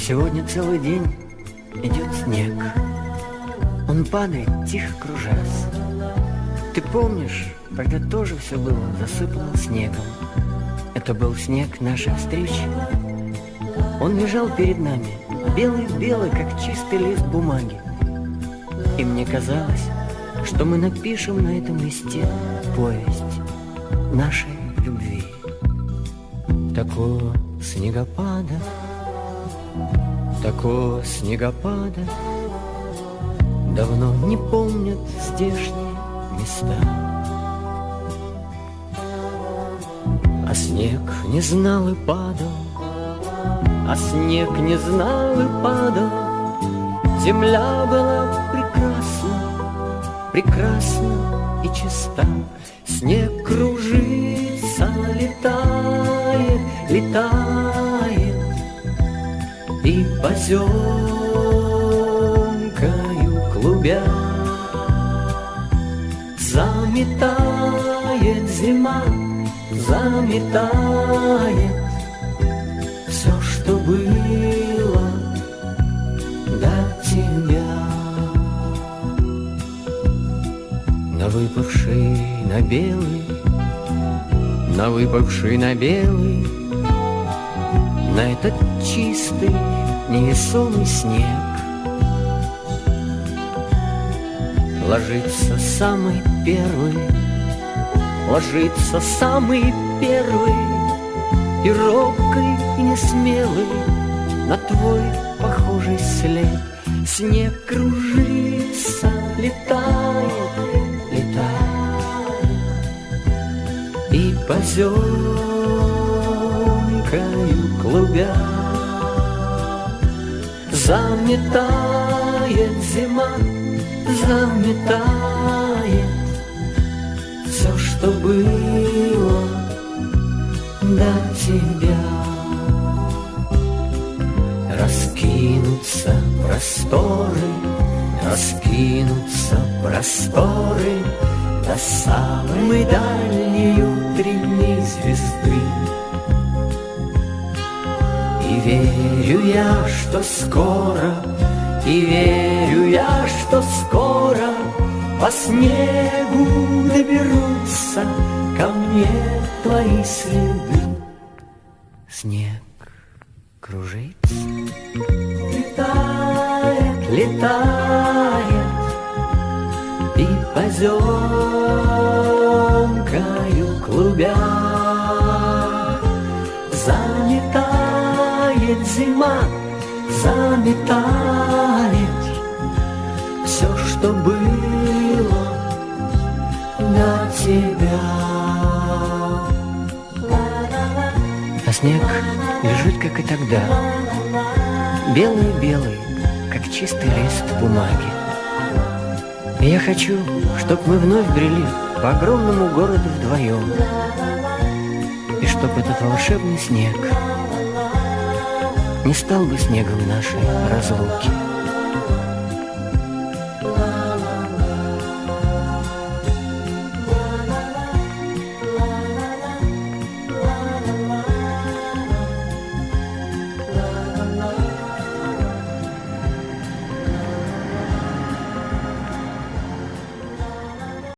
Сегодня целый день идет снег. Он падает, тихо кружась. Ты помнишь, когда тоже все было засыпано снегом? Это был снег нашей встречи. Он лежал перед нами, белый-белый, как чистый лист бумаги. И мне казалось, что мы напишем на этом листе повесть нашей любви. Такого снегопада давно не помнят здешние места. А снег не знал и падал, Земля была прекрасна и чиста. Снег кружится, летает и поземкою клубя заметает зима, заметает все, что было до тебя. На выпавший на белый, на этот чистый невесомый снег ложится самый первый и робкий, и несмелый на твой похожий след. Снег кружится, летает и поземкою клубя заметает зима, заметает все, что было до тебя. Раскинутся просторы до самой дальней утренней звезды. И верю я, что скоро по снегу доберутся ко мне твои следы. Снег кружится, летает и поземкою клубя заметает зима, заметает все, что было до тебя. А снег лежит, как и тогда, белый-белый, как чистый лист бумаги. И я хочу, чтоб мы вновь брели по огромному городу вдвоем, и чтоб этот волшебный снег не стал бы снегом нашей разлуки.